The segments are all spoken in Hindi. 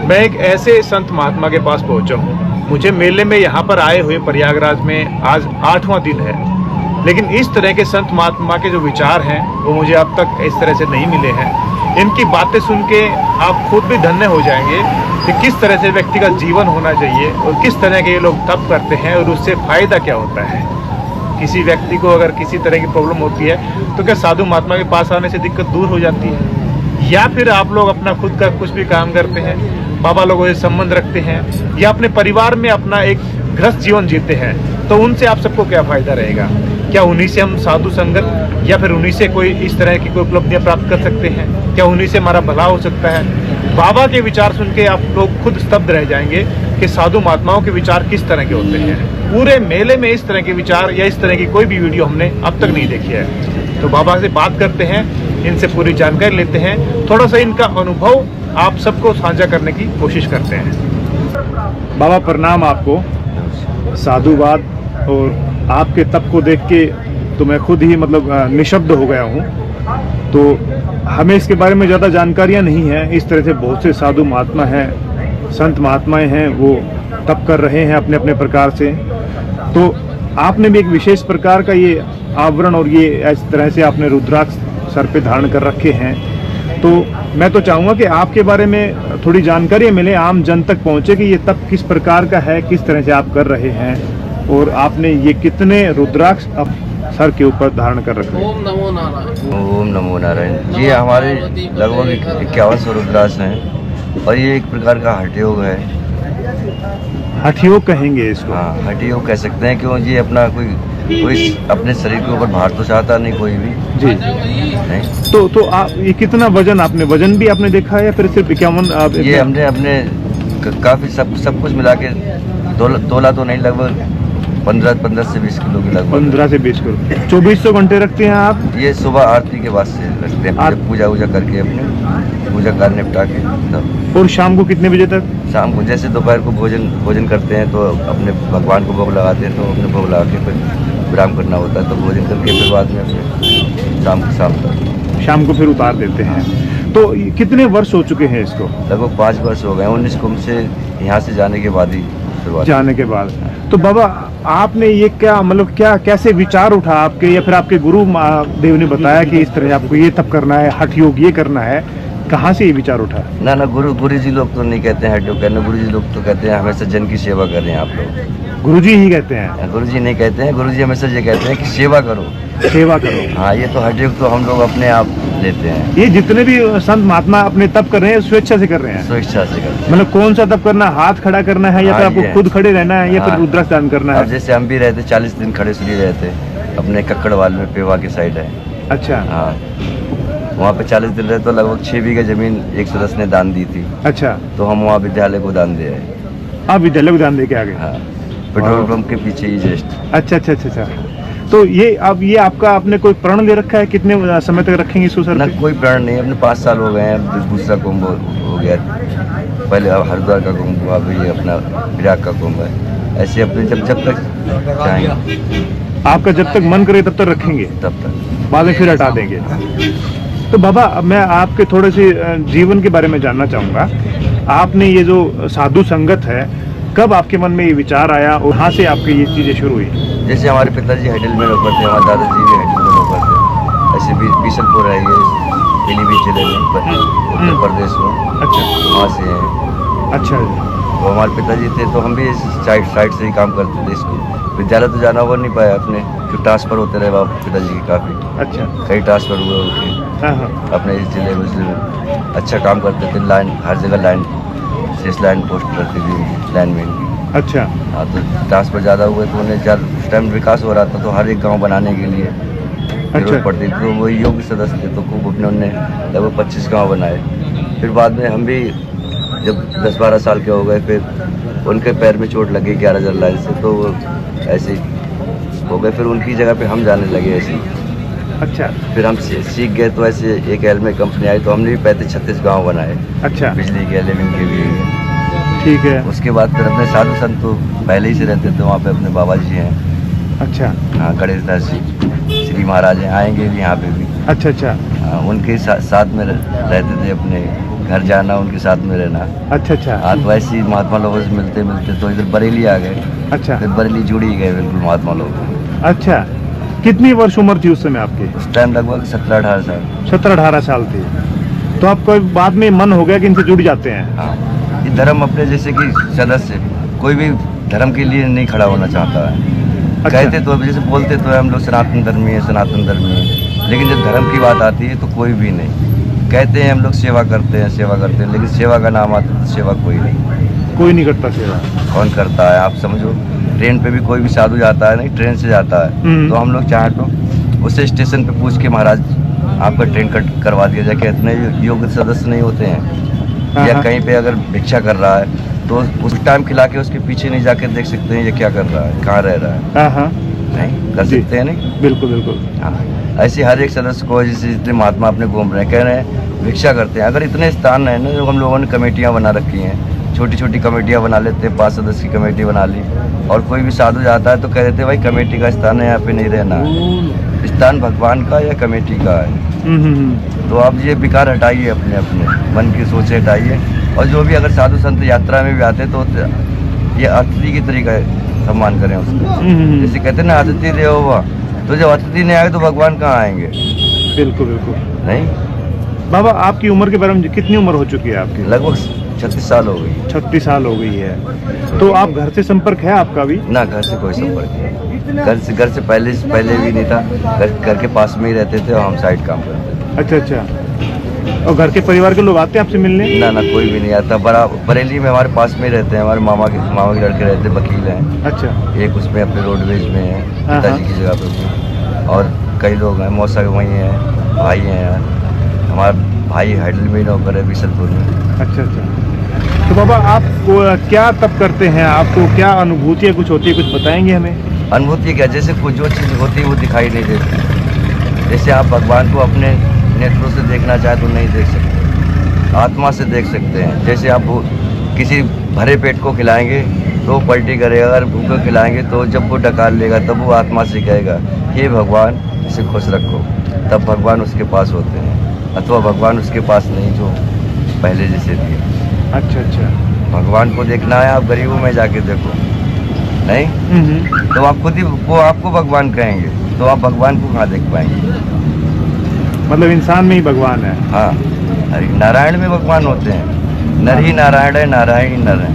मैं एक ऐसे संत महात्मा के पास पहुंचा हूं। मुझे मेले में यहाँ पर आए हुए प्रयागराज में आज 8वां दिन है, लेकिन इस तरह के संत महात्मा के जो विचार हैं वो मुझे अब तक इस तरह से नहीं मिले हैं। इनकी बातें सुन के आप खुद भी धन्य हो जाएंगे कि किस तरह से व्यक्ति का जीवन होना चाहिए और किस तरह के ये लोग तप करते हैं और उससे फायदा क्या होता है। किसी व्यक्ति को अगर किसी तरह की प्रॉब्लम होती है तो क्या साधु महात्मा के पास आने से दिक्कत दूर हो जाती है, या फिर आप लोग अपना खुद का कुछ भी काम करते हैं, बाबा लोगों से संबंध रखते हैं, या अपने परिवार में अपना एक गृहस्थ जीवन जीते हैं, तो उनसे आप सबको क्या फायदा रहेगा। क्या उन्हीं से हम साधु संगत या फिर उन्हीं से कोई इस तरह की कोई उपलब्धियां प्राप्त कर सकते हैं, क्या उन्हीं से हमारा भला हो सकता है। बाबा के विचार सुन के आप लोग खुद स्तब्ध रह जाएंगे कि साधु महात्माओं के विचार किस तरह के होते हैं। पूरे मेले में इस तरह के विचार या इस तरह की कोई भी वीडियो हमने अब तक नहीं देखी है। तो बाबा से बात करते हैं, इनसे पूरी जानकारी लेते हैं, थोड़ा सा इनका अनुभव आप सबको साझा करने की कोशिश करते हैं। बाबा प्रणाम आपको। साधुवाद और आपके तप को देख के तो मैं खुद ही निशब्द हो गया हूँ। तो हमें इसके बारे में ज़्यादा जानकारियाँ नहीं हैं। इस तरह से बहुत से साधु महात्मा हैं, संत महात्माएं हैं, वो तप कर रहे हैं अपने अपने प्रकार से। तो आपने भी एक विशेष प्रकार का ये आवरण और ये इस तरह से आपने रुद्राक्ष सर पे धारण कर रखे हैं। तो मैं तो चाहूँगा कि आपके बारे में थोड़ी जानकारी मिले, आम जन तक पहुँचे कि ये तप किस प्रकार का है, किस तरह से आप कर रहे हैं और आपने ये कितने रुद्राक्ष अब सर के ऊपर धारण कर रखे हैं। ओम नमो नारायण। ओम नमो नारायण। ये हमारे लगभग 5100 रुद्राक्ष हैं और ये एक प्रकार का हठ योग है। हठ योग कहेंगे इसको? हाँ, हठ योग कह सकते हैं, क्यों ये अपना कोई अपने शरीर के ऊपर भार तो चाहता नहीं कोई भी जी नहीं। तो आप ये कितना वजन वजन भी आपने देखा है या फिर सिर्फ 51? ये हमने अपने काफी सब कुछ मिला के तोला तो नहीं, लगभग 15 से 20 किलो की लगभग। 15 से 20 किलो। 2400 घंटे रखते हैं आप? ये सुबह आरती के बाद से रखते हैं, पूजा वूजा करके अपने पूजा कार्य निपटा के तब। और शाम को कितने बजे तक? शाम को जैसे दोपहर को भोजन करते हैं तो अपने भगवान को भोग लगाते हैं, तो अपने भोग लगा के फिर विराम करना होता है, तो भोजन करके फिर बाद में फिर शाम को फिर उतार देते हैं। तो कितने वर्ष हो चुके हैं इसको? लगभग 5 वर्ष हो गए। 19 कुंभ से यहाँ से जाने के बाद ही शुरुआत। जाने के बाद तो बाबा आपने ये क्या कैसे विचार उठा आपके, या फिर आपके गुरु देव ने बताया कि इस तरह आपको ये तप करना है, हठ योग ये करना है? कहाँ से ये विचार उठा? ना गुरु जी लोग तो नहीं कहते हैं हठ योग करना। गुरु जी लोग तो कहते हैं हमेशा जन की सेवा कर रहे हैं आप लोग। गुरु जी ही कहते हैं? गुरु जी नहीं कहते हैं, गुरु जी हमेशा ये कहते हैं कि सेवा करो, सेवा करो। हाँ, ये तो हठ योग तो हम लोग अपने आप लेते हैं। ये जितने भी संत महात्मा अपने तप कर रहे हैं स्वेच्छा से कर रहे हैं? स्वेच्छा से करते हैं। कौन सा तप करना? हाथ खड़ा करना है या फिर आपको खुद खड़े रहना है या फिर रुद्राक्ष धारण करना है? जैसे हम भी रहते 40 दिन खड़े सूर्य रहते अपने कक्कड़वाल में, पेवा की साइड है। अच्छा। हाँ, वहाँ पे 40 दिन रहे तो लगभग 6 बीघा जमीन एक सदस्य ने दान दी थी। अच्छा। तो हम वहाँ विद्यालय को दान दे आए। आप विद्यालय को दान दे के आ गए? हाँ, पेट्रोल पंप के पीछे ही जस्ट। अच्छा। तो ये आपका आपने कोई प्रण ले रखा है? कितने समय तक रखेंगे इसको सर? ना, कोई प्रण नहीं। अपने 5 साल हो गए हैं, अब दूसरा कुंभ हो गया। पहले हरिद्वार का कुंभ हुआ, अभी अपना विराट का कुंभ है। ऐसे अपने जब तक चाहेंगे, आपका जब तक मन करे तब तक रखेंगे, तब तक बाद में फिर हटा देंगे। तो बाबा मैं आपके थोड़े से जीवन के बारे में जानना चाहूँगा। आपने ये जो साधु संगत है, कब आपके मन में ये विचार आया और कहाँ से आपकी ये चीज़ें शुरू हुई? जैसे हमारे पिताजी हैडल में नौकर थे, हमारे दादाजी भी हैडल में नौकर थे। ऐसे बीसलपुर है ये, पीलीभीत जिले में, उत्तर प्रदेश में। अच्छा। वहाँ से हैं। अच्छा। वो हमारे पिताजी थे तो हम भी साइड से ही काम करते थे। इसको विद्यालय तो जाना हो नहीं पाया अपने, जो ट्रांसफ़र होते रहे बाप पिताजी के काफ़ी। अच्छा। कई ट्रांसफ़र हुए उनके अपने इस जिले में। अच्छा काम करते थे, लाइन हर जगह लाइन शेष लाइन पोस्ट करती थी लाइन में इनकी। अच्छा। हाँ, तो ट्रांसफ़र ज़्यादा हुए तो उन्हें उस टाइम विकास हो रहा था, तो हर एक गांव बनाने के लिए जरूरत पड़ती थी। तो वही योग्य सदस्य थे, तो खूब अपने उन्होंने लगभग 25 गाँव बनाए। फिर बाद में हम भी जब 10-12 साल के हो गए, फिर उनके पैर में चोट लगी 11,000 लाइन से, तो वो ऐसे हो गए। फिर उनकी जगह पे हम जाने लगे ऐसे। अच्छा। फिर हम सीख गए, तो ऐसे एक एल में कंपनी आई, तो हमने भी 35-36 गाँव बनाए। अच्छा। बिजली के, एलिमिन के भी। ठीक है। उसके बाद फिर अपने साधु संत तो पहले ही से रहते थे वहाँ पे, अपने बाबा जी हैं। अच्छा। हाँ, गणेश दास जी श्री महाराज हैं, आएंगे भी यहाँ पे भी। अच्छा। हाँ, उनके साथ में रहते थे अपने घर जाना, उनके साथ में रहना। अच्छा अच्छा। आज वैसे ही महात्मा लोगों से मिलते मिलते तो इधर बरेली आ गए। अच्छा। फिर बरेली जुड़ी गए बिल्कुल महात्मा लोग। अच्छा, कितनी वर्ष उम्र थी उस समय आपकी? उस टाइम लगभग 17-18 साल। 17-18 साल थी। तो आपको बाद में मन हो गया कि इनसे जुड़ जाते हैं? हाँ, ये धर्म अपने जैसे कि सदस्य कोई भी धर्म के लिए नहीं खड़ा होना चाहता है। अच्छा। कहते तो जैसे बोलते तो हम लोग सनातन धर्मी है, सनातन धर्मी है, लेकिन जब धर्म की बात आती है तो कोई भी नहीं। कहते हैं हम लोग सेवा करते हैं, सेवा करते हैं, लेकिन सेवा का नाम आता है तो सेवा कोई नहीं। कोई नहीं करता सेवा। कौन करता है? आप समझो, ट्रेन पे भी कोई भी साधु जाता है, नहीं ट्रेन से जाता है, तो हम लोग चाहें तो उससे स्टेशन पे पूछ के महाराज आपका ट्रेन कट करवा दिया जाए, कि इतने योग्य सदस्य नहीं होते हैं। या कहीं पे अगर भिक्षा कर रहा है तो उस टाइम खिला के उसके पीछे नहीं जाके देख सकते हैं ये क्या कर रहा है, कहाँ रह रहा है। नहीं कर सकते हैं? नहीं, बिल्कुल बिल्कुल। हाँ, ऐसे हर एक सदस्य को, जैसे जितने महात्मा अपने घूम रहे हैं, कह रहे हैं भिक्षा करते हैं। अगर इतने स्थान है ना, जो हम लोगों ने कमेटियाँ बना रखी हैं, छोटी छोटी कमेटियाँ बना लेते हैं, 5 सदस्य की कमेटी बना ली, और कोई भी साधु जाता है तो कह देते हैं भाई कमेटी का स्थान है, यहाँ पे नहीं रहना है, स्थान भगवान का या कमेटी का है। तो आप ये विकार हटाइए, अपने अपने मन की सोचे हटाइए, और जो भी अगर साधु संत यात्रा में भी आते तो ये अतिथि की तरीका सम्मान करें उसका। जैसे कहते हैं ना, अतिथि देवो भव, तो जब अतिथि नहीं आए तो भगवान कहाँ आएंगे? बिल्कुल बिल्कुल। नहीं बाबा, आपकी उम्र के बारे में कितनी उम्र हो चुकी है आपकी? लगभग 36 साल हो गई। 36 साल हो गई है। तो आप घर से संपर्क है आपका भी? ना, घर से कोई संपर्क नहीं। घर से पहले भी नहीं था। घर के पास में ही रहते थे और हम साइड काम करते थे। अच्छा अच्छा। और घर के परिवार के लोग आते हैं आपसे मिलने? ना, कोई भी नहीं आता। बरेली में हमारे पास में ही रहते हैं, हमारे मामा के लड़के रहते हैं, वकील हैं। अच्छा। एक उसमें अपने रोडवेज में है, पिताजी की जगह पे, और कई लोग हैं, मौसा वहीं हैं, भाई हैं। हमारा भाई हैडल में नौकर है, बिशनपुर में। अच्छा अच्छा। तो बाबा, आप क्या तब करते हैं? आपको क्या अनुभूतियाँ कुछ होती है, कुछ बताएंगे हमें? अनुभूति क्या? जैसे कुछ जो चीज़ होती है वो दिखाई नहीं देती। जैसे आप भगवान को अपने नेत्रों से देखना चाहे तो नहीं देख सकते, आत्मा से देख सकते हैं। जैसे आप किसी भरे पेट को खिलाएंगे तो वो पलटी करेगा, अगर भूखे खिलाएंगे तो जब वो डकार लेगा तब वो आत्मा से कहेगा हे भगवान इसे खुश रखो, तब भगवान उसके पास होते हैं। अथवा भगवान उसके पास नहीं जो पहले जैसे थे। अच्छा अच्छा। भगवान को देखना है, आप गरीबों में जाके देखो, नहीं तो आप खुद ही वो आपको भगवान कहेंगे, तो आप भगवान को कहाँ देख पाएंगे? मतलब इंसान में ही भगवान है? हाँ, नारायण में भगवान होते हैं। नर ही नारायण है, नारायण ही नर है।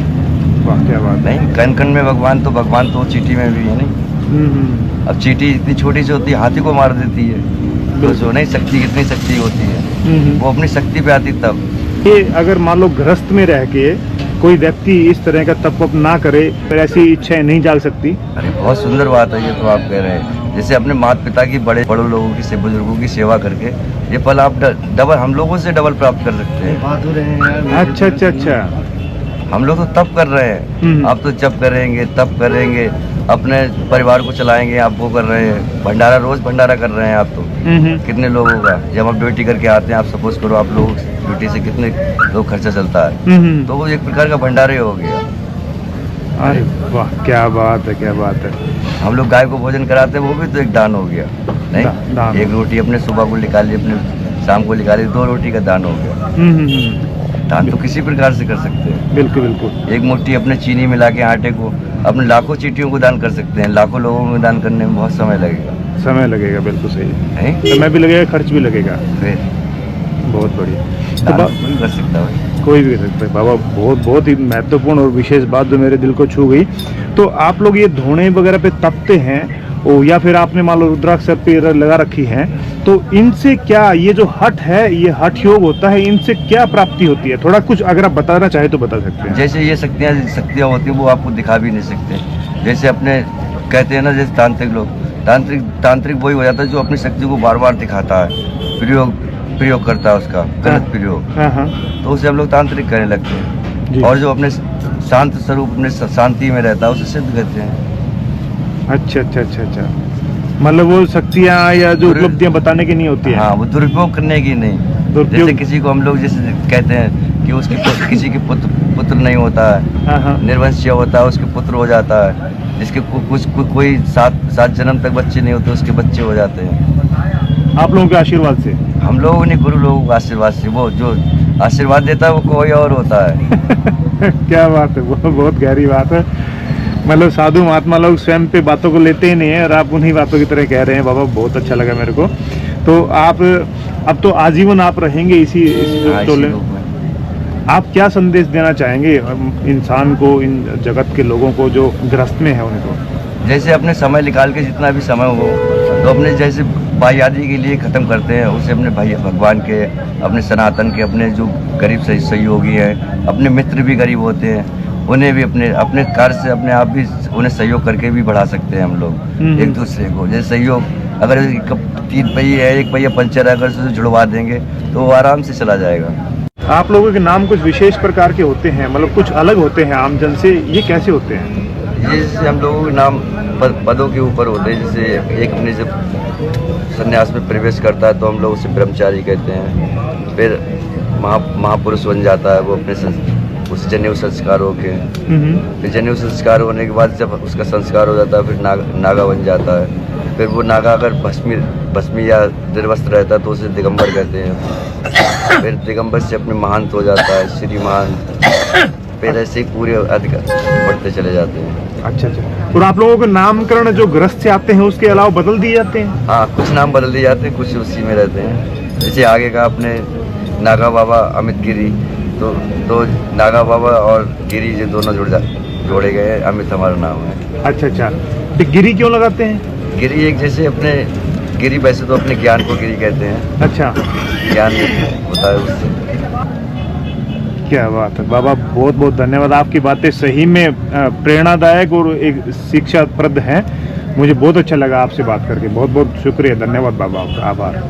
वाह, क्या बात। नहीं, कण कण में भगवान तो चींटी में भी है। नहीं, अब चींटी इतनी छोटी सी होती है, हाथी को मार देती है, तो जो नहीं शक्ति, कितनी शक्ति होती है, वो अपनी शक्ति पे आती तब। ये अगर मान लो गृहस्थ में रह के कोई व्यक्ति इस तरह का तप ना करे, फिर ऐसी इच्छाएं नहीं जाग सकती? अरे बहुत सुंदर बात है ये तो आप कह रहे हैं। जैसे अपने माता पिता की, बड़े लोगों की, बुजुर्गों की सेवा करके ये फल आप डबल, हम लोगों से डबल प्राप्त कर सकते हैं। अच्छा अच्छा अच्छा। हम लोग तो तप कर रहे हैं, आप तो जप करेंगे, तप करेंगे, अपने परिवार को चलाएंगे, आप वो कर रहे हैं। भंडारा, रोज भंडारा कर रहे हैं आप तो। कितने लोगों का, जब आप ड्यूटी करके आते हैं, आप सपोज करो आप लोग ड्यूटी से कितने लोग खर्चा चलता है, तो वो एक प्रकार का भंडारा ही हो गया। अरे वाह, क्या बात है, क्या बात है। हम लोग गाय को भोजन कराते हैं, वो भी तो एक दान हो गया। नहीं, एक रोटी अपने सुबह को निकाली, अपने शाम को निकाली, 2 रोटी का दान हो गया। दान तो किसी प्रकार से कर सकते हैं। बिल्कुल बिल्कुल। एक मुट्ठी अपने चीनी मिला के आटे को अपने लाखों चींटियों को दान कर सकते हैं। लाखों लोगों में दान करने में बहुत समय लगेगा। बिल्कुल सही है। समय भी लगेगा, खर्च भी लगेगा। फिर बहुत बढ़िया। तो कोई कर सकता है, कोई भी कर सकता है। बाबा, बहुत ही महत्वपूर्ण और विशेष बात जो मेरे दिल को छू गई। तो आप लोग ये धोने वगैरह पे तपते हैं, या फिर आपने मान लो रुद्राक्ष सर पे लगा रखी है, तो इनसे क्या, ये जो हठ है, ये हठ योग होता है, इनसे क्या प्राप्ति होती है? थोड़ा कुछ अगर आप बताना चाहे तो बता सकते हैं। जैसे ये शक्तियाँ होती है वो आपको दिखा भी नहीं सकते। जैसे अपने कहते हैं ना, जैसे तांत्रिक लोग, तांत्रिक वही हो जाता है जो अपनी शक्ति को बार बार दिखाता है, प्रयोग करता है उसका गलत प्रयोग, तो उसे हम लोग तांत्रिक करने लगते हैं। और जो अपने शांत स्वरूप, अपने शांति में रहता है, उसे सिद्ध कहते हैं। अच्छा अच्छा अच्छा अच्छा। मतलब वो शक्तियाँ या जो उपलब्धियाँ बताने की नहीं होती है? हाँ, वो दुरुपयोग करने की नहीं। जैसे किसी को हम लोग जैसे कहते हैं कि उसके किसी के पुत्र नहीं होता है, निर्वंशीय होता है, उसके पुत्र हो जाता है। जिसके कोई 7 जन्म तक बच्चे नहीं होते, उसके बच्चे हो जाते हैं। आप लोगों के आशीर्वाद से? हम लोगों ने, गुरु लोगों के आशीर्वाद से। वो जो आशीर्वाद देता है वो कोई और होता है। क्या बात है, बहुत गहरी बात है। मतलब साधु महात्मा लोग स्वयं पे बातों को लेते ही नहीं है और आप उन्हीं बातों की तरह कह रहे हैं। बाबा बहुत अच्छा लगा मेरे को। तो आप अब तो आजीवन आप रहेंगे इस टोले में। आप क्या संदेश देना चाहेंगे इंसान को, इन जगत के लोगों को जो गृहस्थ में है उनको? जैसे अपने समय निकाल के जितना भी समय हो तो अपने जैसे भाईयारी के लिए ख़त्म करते हैं, उसे अपने भाई भगवान के, अपने सनातन के, अपने जो गरीब सहयोगी हैं, अपने मित्र भी गरीब होते हैं, उन्हें भी अपने कार्य से अपने आप भी उन्हें सहयोग करके भी बढ़ा सकते हैं हम लोग एक दूसरे को। जैसे सहयोग, अगर 3 पहिए है, 1 पहिया पंचर है, अगर उसे जुड़वा देंगे तो वो आराम से चला जाएगा। आप लोगों के नाम कुछ विशेष प्रकार के होते हैं, मतलब कुछ अलग होते हैं आमजन से, ये कैसे होते हैं? ये जैसे हम लोगों के नाम पदों के ऊपर होते हैं। जैसे एक अपने जब संन्यास में प्रवेश करता है तो हम लोग उसे ब्रह्मचारी कहते हैं। फिर महापुरुष बन जाता है वो अपने उस जनेऊ संस्कार होके, फिर जनेऊ संस्कार होने के बाद जब उसका संस्कार हो जाता है फिर नागा बन जाता है। फिर वो नागा अगर भस्मी या निर्वस्त्र रहता है तो उसे दिगंबर कहते हैं। फिर दिगंबर से अपने महंत हो जाता है, श्रीमान। फिर ऐसे ही पूरे अधिकार बढ़ते चले जाते हैं। अच्छा अच्छा। और आप लोगों के नामकरण जो गृहस्थ से आते हैं उसके अलावा बदल दिए जाते हैं? हाँ, कुछ नाम बदल दिए जाते हैं, कुछ उसी में रहते हैं। जैसे आगे का अपने नागा बाबा अमित गिरी, तो नागा बाबा और गिरी जो दोनों जोड़े गए हैं, अमित हमारा नाम है। अच्छा अच्छा। तो गिरी क्यों लगाते हैं? गिरी एक जैसे अपने गिरी, वैसे तो अपने ज्ञान को गिरी कहते हैं। अच्छा, ज्ञान होता है उससे। क्या बात है बाबा, बहुत बहुत धन्यवाद। आपकी बातें सही में प्रेरणादायक और एक शिक्षाप्रद हैं। मुझे बहुत अच्छा लगा आपसे बात करके। बहुत बहुत शुक्रिया, धन्यवाद बाबा, आपका आभार।